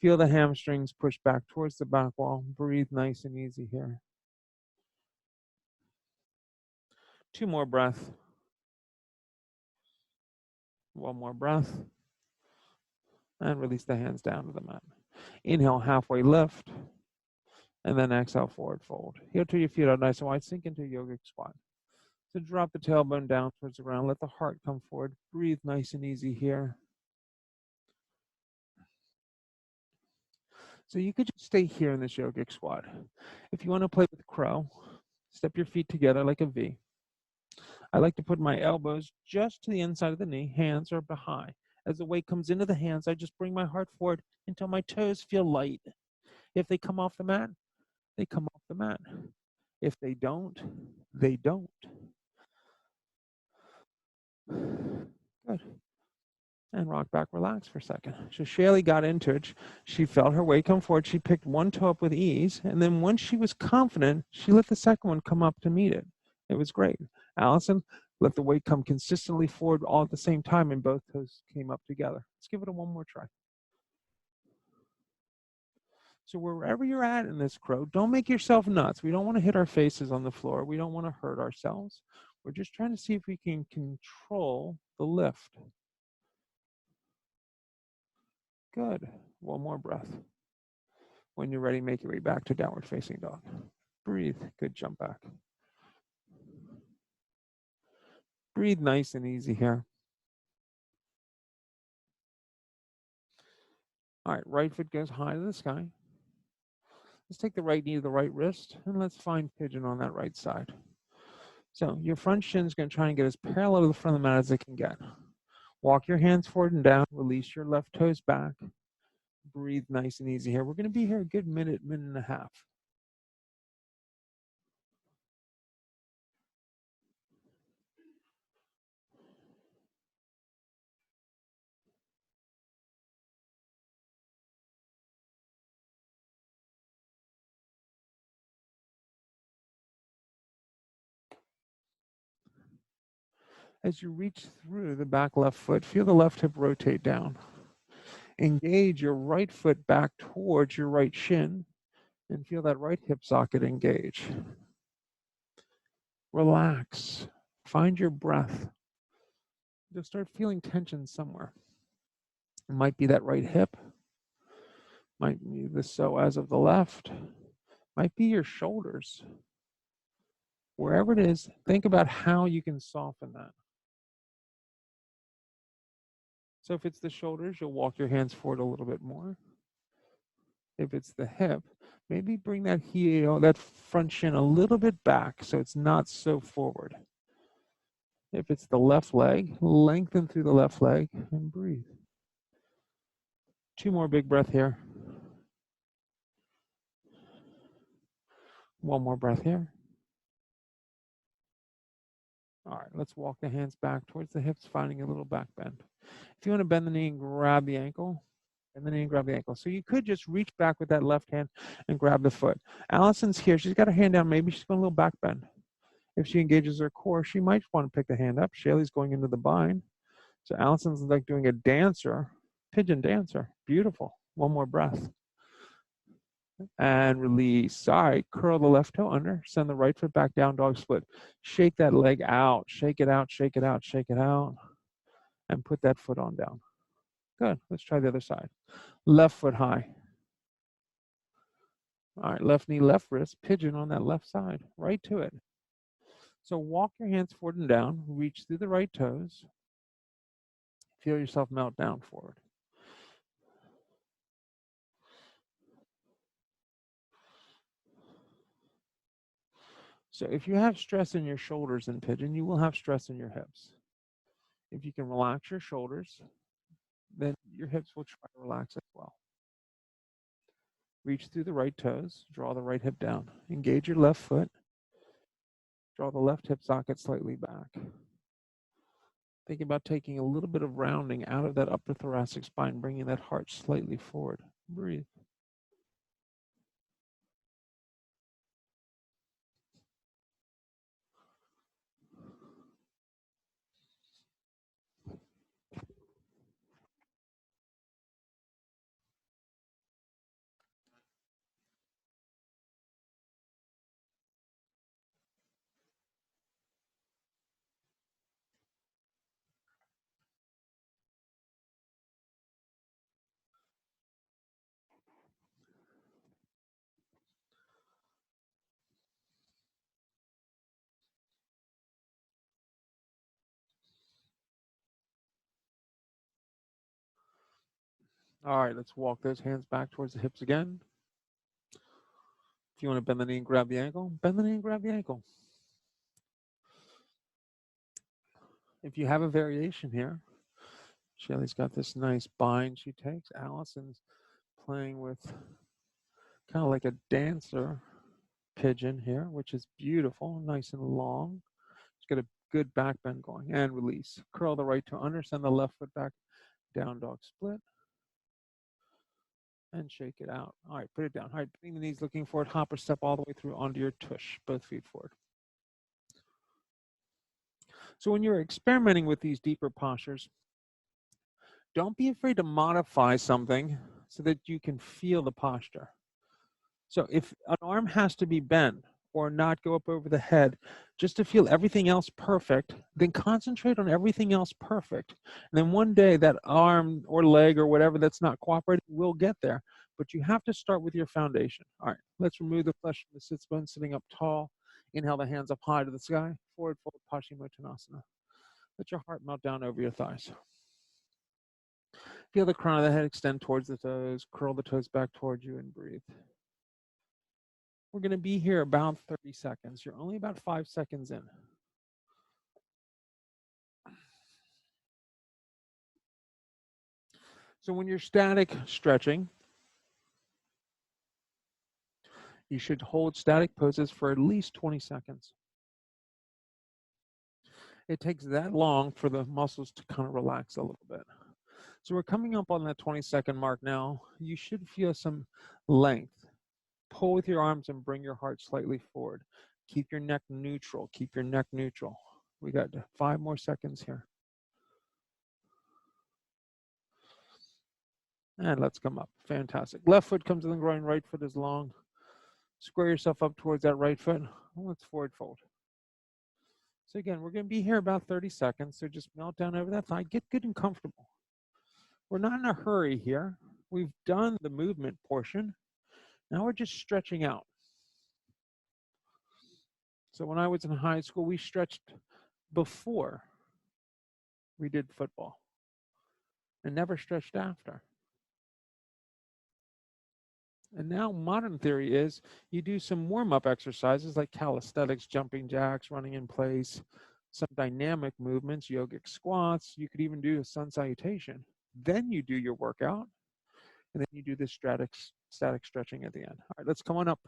Feel the hamstrings push back towards the back wall. Breathe nice and easy here. 2 more breaths. 1 more breath. And release the hands down to the mat. Inhale, halfway lift. And then exhale, forward fold. Heel to your feet out nice and wide. Sink into a yogic squat. So drop the tailbone down towards the ground. Let the heart come forward. Breathe nice and easy here. So you could just stay here in this yogic squat. If you want to play with crow, step your feet together like a V. I like to put my elbows just to the inside of the knee. Hands are behind. As the weight comes into the hands, I just bring my heart forward until my toes feel light. If they come off the mat, they come off the mat. If they don't, they don't. Good. And rock back, relax for a second. So Shaylee got into it. She felt her weight come forward. She picked one toe up with ease. And then once she was confident, she let the second one come up to meet it. It was great. Allison let the weight come consistently forward all at the same time, and both toes came up together. Let's give it a one more try. So wherever you're at in this crow, don't make yourself nuts. We don't want to hit our faces on the floor. We don't want to hurt ourselves. We're just trying to see if we can control the lift. Good. One more breath. When you're ready, make your way back to downward facing dog. Breathe. Good, jump back. Breathe nice and easy here. All right, right foot goes high to the sky. Let's take the right knee to the right wrist, and let's find pigeon on that right side. So your front shin is going to try and get as parallel to the front of the mat as it can get. Walk your hands forward and down. Release your left toes back. Breathe nice and easy here. We're going to be here a good minute, minute and a half. As you reach through the back left foot, feel the left hip rotate down. Engage your right foot back towards your right shin and feel that right hip socket engage. Relax. Find your breath. You'll start feeling tension somewhere. It might be that right hip, might be the psoas of the left, might be your shoulders. Wherever it is, think about how you can soften that. So if it's the shoulders, you'll walk your hands forward a little bit more. If it's the hip, maybe bring that heel, that front shin a little bit back so it's not so forward. If it's the left leg, lengthen through the left leg and breathe. 2 more big breaths here. 1 more breath here. All right, let's walk the hands back towards the hips, finding a little back bend. If you want to bend the knee and grab the ankle, bend the knee and grab the ankle. So you could just reach back with that left hand and grab the foot. Allison's here. She's got her hand down. Maybe she's going a little back bend. If she engages her core, she might want to pick the hand up. Shaylee's going into the bind. So Allison's like doing a dancer, pigeon dancer. Beautiful. 1 more breath. And release. All right, curl the left toe under. Send the right foot back down, dog split. Shake that leg out. Shake it out, shake it out, shake it out. And put that foot on down. Good. Let's try the other side. Left foot high. All right, left knee, left wrist, pigeon on that left side, right to it. So walk your hands forward and down, reach through the right toes. Feel yourself melt down forward. So if you have stress in your shoulders in pigeon, you will have stress in your hips. If you can relax your shoulders, then your hips will try to relax as well. Reach through the right toes, draw the right hip down. Engage your left foot. Draw the left hip socket slightly back. Think about taking a little bit of rounding out of that upper thoracic spine, bringing that heart slightly forward. Breathe. All right, let's walk those hands back towards the hips again. If you want to bend the knee and grab the ankle, bend the knee and grab the ankle. If you have a variation here, Shelly's got this nice bind she takes. Allison's playing with kind of like a dancer pigeon here, which is beautiful, nice and long. She's got a good back bend going and release. Curl the right toe under, send the left foot back, down dog split, and shake it out. All right, put it down. All right, bring the knees looking forward, hop or step all the way through onto your tush, both feet forward. So when you're experimenting with these deeper postures, don't be afraid to modify something so that you can feel the posture. So if an arm has to be bent or not go up over the head, just to feel everything else perfect, then concentrate on everything else perfect. And then one day that arm or leg or whatever that's not cooperating will get there. But you have to start with your foundation. All right, let's remove the flesh from the sits bone, sitting up tall. Inhale the hands up high to the sky. Forward fold, Paschimottanasana. Let your heart melt down over your thighs. Feel the crown of the head extend towards the toes. Curl the toes back towards you and breathe. We're going to be here about 30 seconds. You're only about 5 seconds in. So when you're static stretching, you should hold static poses for at least 20 seconds. It takes that long for the muscles to kind of relax a little bit. So we're coming up on that 20-second mark now. You should feel some length. Pull with your arms and bring your heart slightly forward. Keep your neck neutral. Keep your neck neutral. We got 5 more seconds here. And let's come up. Fantastic. Left foot comes in the groin, right foot is long. Square yourself up towards that right foot. Let's forward fold. So again, we're going to be here about 30 seconds. So just melt down over that thigh. Get good and comfortable. We're not in a hurry here. We've done the movement portion. Now we're just stretching out. So when I was in high school, we stretched before we did football and never stretched after. And now modern theory is you do some warm-up exercises like calisthenics, jumping jacks, running in place, some dynamic movements, yogic squats. You could even do a sun salutation. Then you do your workout, and then you do this static stretching at the end. All right, let's come on up.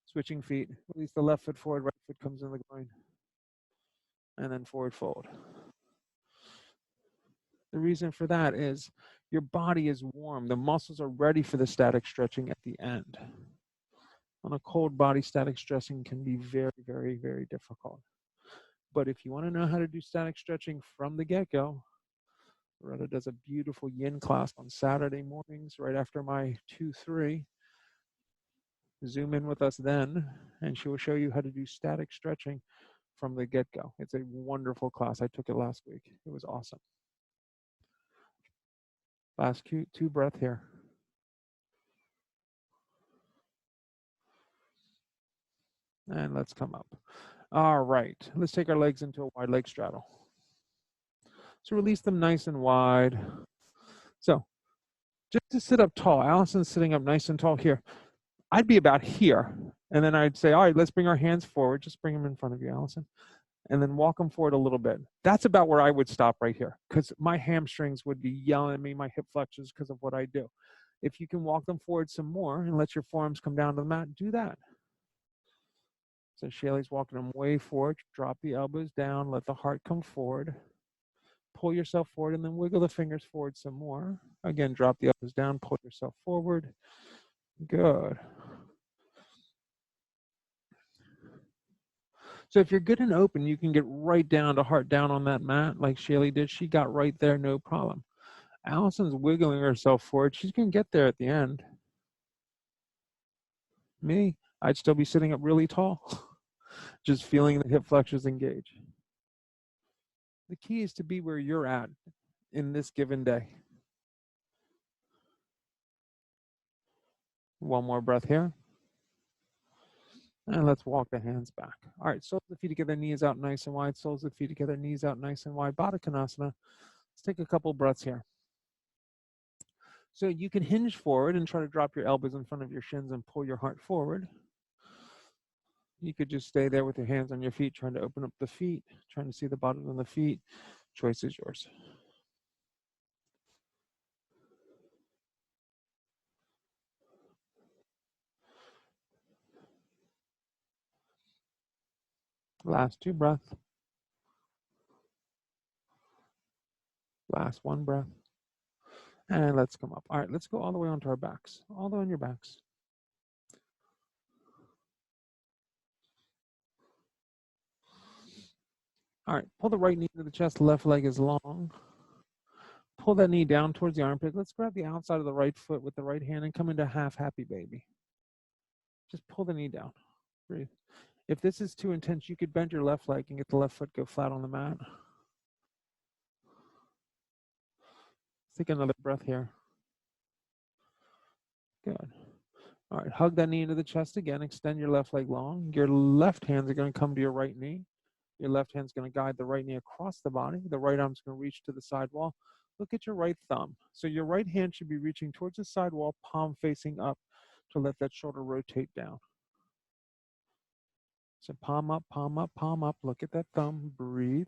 Switching feet. Release the left foot forward, right foot comes in the groin. And then forward fold. The reason for that is your body is warm. The muscles are ready for the static stretching at the end. On a cold body, static stretching can be very, very, very difficult. But if you want to know how to do static stretching from the get-go, Loretta does a beautiful yin class on Saturday mornings right after my 2-3. Zoom in with us then, and she will show you how to do static stretching from the get-go. It's a wonderful class. I took it last week. It was awesome. Last 2 breath here. And let's come up. All right, let's take our legs into a wide leg straddle. So release them nice and wide. So just to sit up tall, Allison's sitting up nice and tall here. I'd be about here. And then I'd say, all right, let's bring our hands forward. Just bring them in front of you, Allison. And then walk them forward a little bit. That's about where I would stop right here because my hamstrings would be yelling at me, my hip flexors because of what I do. If you can walk them forward some more and let your forearms come down to the mat, do that. So Shaylee's walking them way forward. Drop the elbows down. Let the heart come forward. Pull yourself forward and then wiggle the fingers forward some more. Again, drop the elbows down. Pull yourself forward. Good. So if you're good and open, you can get right down to heart down on that mat like Shaylee did. She got right there, no problem. Allison's wiggling herself forward. She's going to get there at the end. Me, I'd still be sitting up really tall, just feeling the hip flexors engage. The key is to be where you're at in this given day. One more breath here. And let's walk the hands back. All right, soles of the feet together, knees out nice and wide. Soles of the feet together, knees out nice and wide. Baddha Konasana. Let's take a couple breaths here. So you can hinge forward and try to drop your elbows in front of your shins and pull your heart forward. You could just stay there with your hands on your feet, trying to open up the feet, trying to see the bottom of the feet. Choice is yours. Last 2 breaths. Last 1 breath. And let's come up. All right, let's go all the way onto our backs. All the way on your backs. All right, pull the right knee to the chest, left leg is long. Pull that knee down towards the armpit. Let's grab the outside of the right foot with the right hand and come into half happy baby. Just pull the knee down. Breathe. If this is too intense, you could bend your left leg and get the left foot go flat on the mat. Take another breath here. Good. All right, hug that knee into the chest again. Extend your left leg long. Your left hands are going to come to your right knee. Your left hand's going to guide the right knee across the body. The right arm's going to reach to the side wall. Look at your right thumb. So your right hand should be reaching towards the side wall, palm facing up to let that shoulder rotate down. So palm up, palm up, palm up. Look at that thumb. Breathe.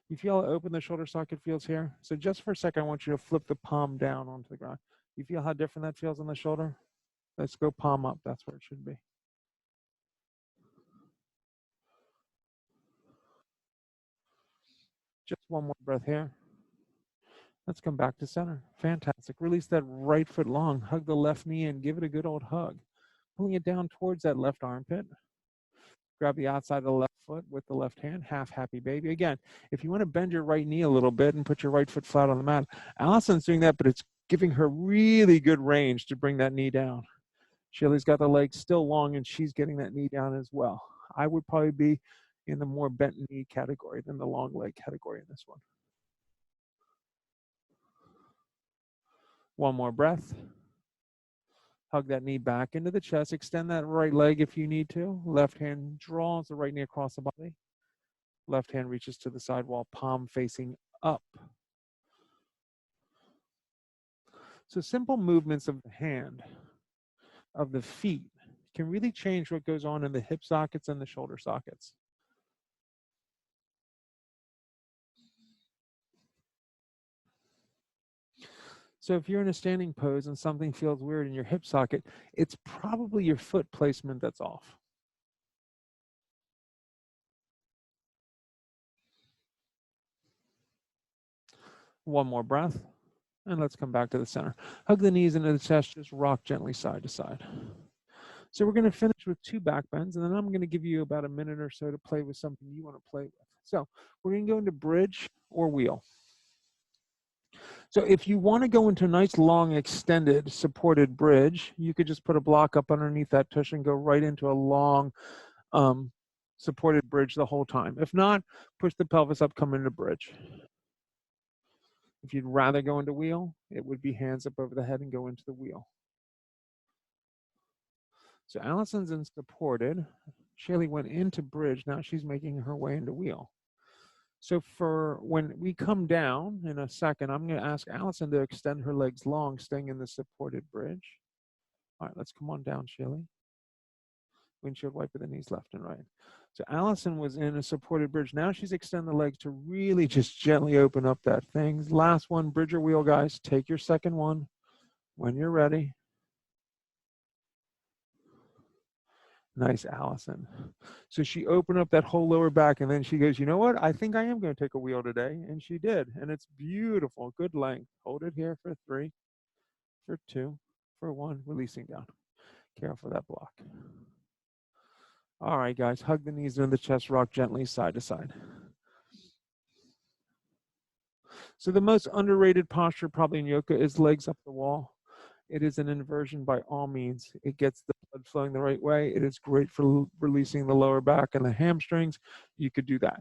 You feel how open the shoulder socket feels here? So just for a second, I want you to flip the palm down onto the ground. You feel how different that feels on the shoulder? Let's go palm up. That's where it should be. Just one more breath here. Let's come back to center. Fantastic. Release that right foot long. Hug the left knee and give it a good old hug. Pulling it down towards that left armpit. Grab the outside of the left foot with the left hand. Half happy baby. Again, if you want to bend your right knee a little bit and put your right foot flat on the mat, Allison's doing that, but it's giving her really good range to bring that knee down. Shelley's got the legs still long and she's getting that knee down as well. I would probably be in the more bent knee category than the long leg category in this one. One more breath. Hug that knee back into the chest. Extend that right leg if you need to. Left hand draws the right knee across the body. Left hand reaches to the side wall, palm facing up. So simple movements of the hand, of the feet, can really change what goes on in the hip sockets and the shoulder sockets. So if you're in a standing pose and something feels weird in your hip socket, it's probably your foot placement that's off. One more breath, and let's come back to the center. Hug the knees into the chest, just rock gently side to side. So we're going to finish with 2 back bends, and then I'm going to give you about a minute or so to play with something you want to play with. So we're going to go into bridge or wheel. So if you want to go into a nice long extended supported bridge, you could just put a block up underneath that tush and go right into a long supported bridge the whole time. If not, push the pelvis up, come into bridge. If you'd rather go into wheel, it would be hands up over the head and go into the wheel. So Allison's in supported. Shaylee went into bridge. Now she's making her way into wheel. So for when we come down in a second, I'm going to ask Allison to extend her legs long, staying in the supported bridge. All right, let's come on down, Shaylee. Windshield wiper the knees left and right. So Allison was in a supported bridge. Now she's extending the legs to really just gently open up that thing. Last one, bridge or wheel, guys. Take your second one when you're ready. Nice, Allison. So she opened up that whole lower back and then she goes, you know what? I think I am going to take a wheel today. And she did. And it's beautiful. Good length. Hold it here for 3, for 2, for 1. Releasing down. Careful of that block. All right, guys. Hug the knees into the chest. Rock gently side to side. So the most underrated posture probably in yoga is legs up the wall. It is an inversion by all means. It gets the blood flowing the right way. It is great for releasing the lower back and the hamstrings. You could do that.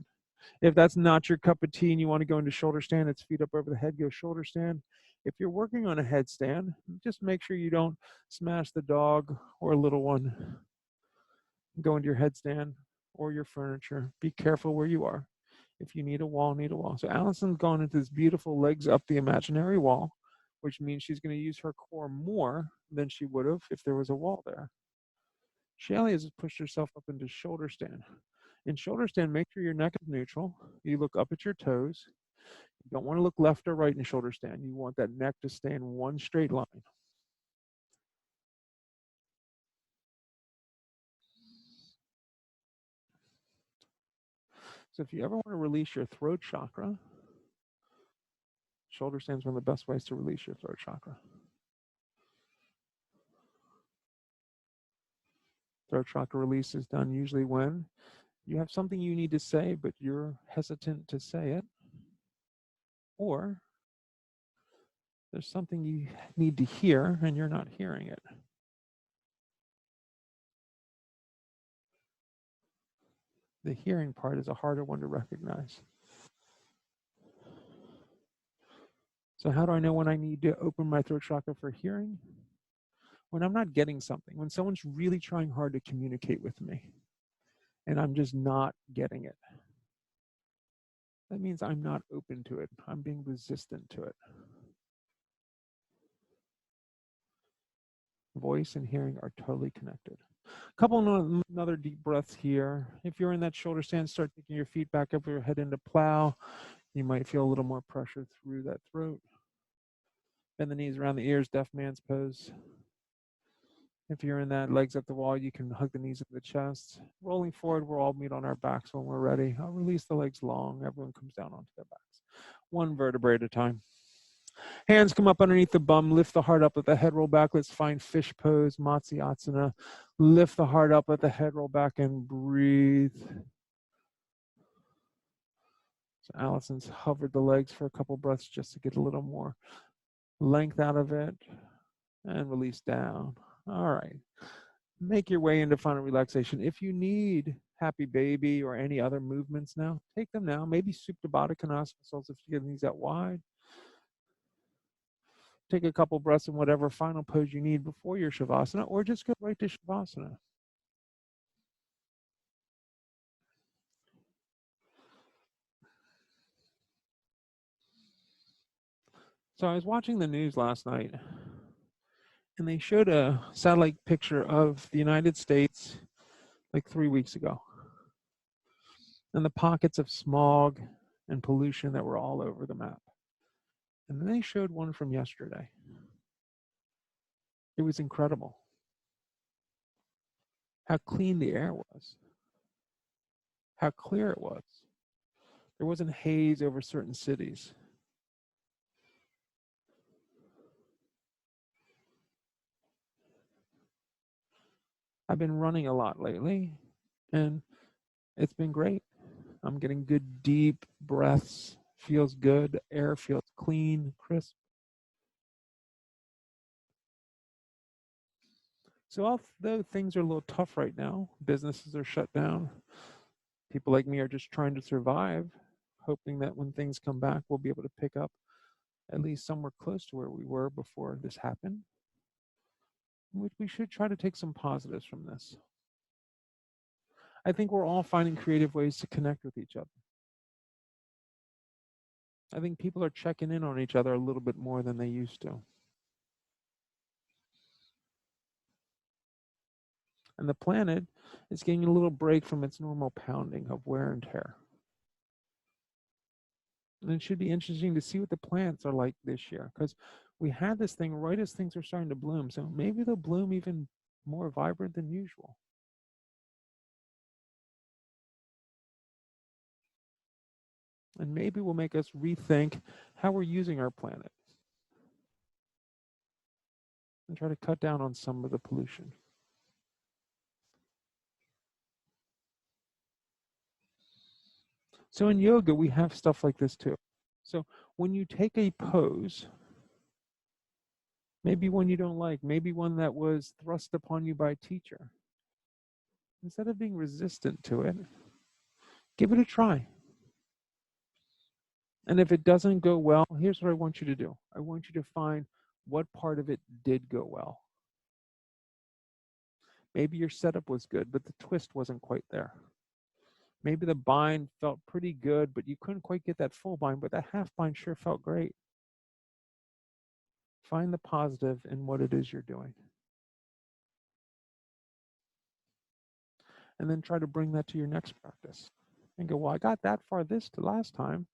If that's not your cup of tea and you want to go into shoulder stand, it's feet up over the head, go shoulder stand. If you're working on a headstand, just make sure you don't smash the dog or a little one. Go into your headstand or your furniture. Be careful where you are. If you need a wall, need a wall. So Allison's gone into this beautiful legs up the imaginary wall, which means she's going to use her core more than she would have if there was a wall there. Shelly has pushed herself up into shoulder stand. In shoulder stand, make sure your neck is neutral. You look up at your toes. You don't want to look left or right in shoulder stand. You want that neck to stay in one straight line. So if you ever want to release your throat chakra, shoulder stand is one of the best ways to release your throat chakra. Throat chakra release is done usually when you have something you need to say, but you're hesitant to say it, or there's something you need to hear and you're not hearing it. The hearing part is a harder one to recognize. So how do I know when I need to open my throat chakra for hearing? When I'm not getting something, when someone's really trying hard to communicate with me and I'm just not getting it. That means I'm not open to it. I'm being resistant to it. Voice and hearing are totally connected. A couple another deep breaths here. If you're in that shoulder stand, start taking your feet back up your head into plow. You might feel a little more pressure through that throat. Bend the knees around the ears, deaf man's pose. If you're in that legs up the wall, you can hug the knees into the chest. Rolling forward, we'll all meet on our backs when we're ready. I'll release the legs long. Everyone comes down onto their backs. One vertebrae at a time. Hands come up underneath the bum. Lift the heart up. Let the head roll back. Let's find fish pose, Matsyasana. Lift the heart up. Let the head roll back and breathe. So Allison's hovered the legs for a couple breaths just to get a little more length out of it. And release down. All right. Make your way into final relaxation. If you need happy baby or any other movements now, take them now. Maybe Supta Baddha Konasana, so if you get knees out wide. Take a couple breaths in whatever final pose you need before your Shavasana, or just go right to Shavasana. So I was watching the news last night, and they showed a satellite picture of the United States like 3 weeks ago, and the pockets of smog and pollution that were all over the map. And then they showed one from yesterday. It was incredible how clean the air was, how clear it was. There wasn't haze over certain cities. I've been running a lot lately, and it's been great. I'm getting good deep breaths. Feels good. Air feels clean, crisp. So although things are a little tough right now, businesses are shut down. People like me are just trying to survive, hoping that when things come back, we'll be able to pick up at least somewhere close to where we were before this happened. We should try to take some positives from this. I think we're all finding creative ways to connect with each other. I think people are checking in on each other a little bit more than they used to. And the planet is getting a little break from its normal pounding of wear and tear. And it should be interesting to see what the plants are like this year, because we had this thing right as things are starting to bloom. So maybe they'll bloom even more vibrant than usual. And maybe will make us rethink how we're using our planet and try to cut down on some of the pollution. So in yoga, we have stuff like this too. So when you take a pose, maybe one you don't like, maybe one that was thrust upon you by a teacher, instead of being resistant to it, give it a try. And if it doesn't go well, here's what I want you to do. I want you to find what part of it did go well. Maybe your setup was good, but the twist wasn't quite there. Maybe the bind felt pretty good, but you couldn't quite get that full bind, but that half bind sure felt great. Find the positive in what it is you're doing. And then try to bring that to your next practice. And go, well, I got that far this last time.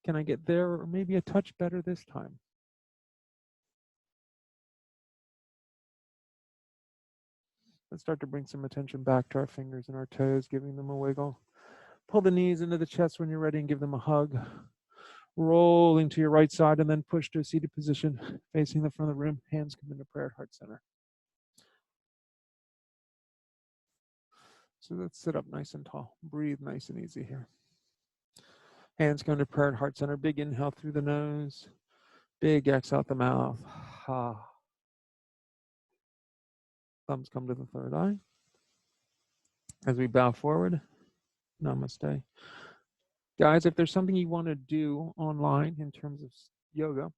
Can I get there or maybe a touch better this time? Let's start to bring some attention back to our fingers and our toes, giving them a wiggle. Pull the knees into the chest when you're ready and give them a hug. Rolling to your right side and then push to a seated position, facing the front of the room. Hands come into prayer at heart center. So let's sit up nice and tall. Breathe nice and easy here. Hands come to prayer at heart center. Big inhale through the nose. Big exhale out the mouth. Ha. Thumbs come to the third eye. As we bow forward, namaste. Guys, if there's something you want to do online in terms of yoga,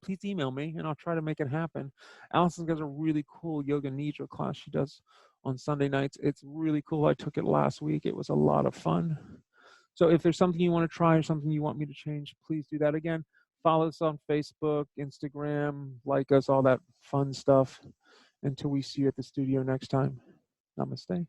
please email me and I'll try to make it happen. Allison's got a really cool yoga nidra class she does on Sunday nights. It's really cool. I took it last week. It was a lot of fun. So if there's something you want to try or something you want me to change, please do that. Again, follow us on Facebook, Instagram, like us, all that fun stuff. Until we see you at the studio next time. Namaste.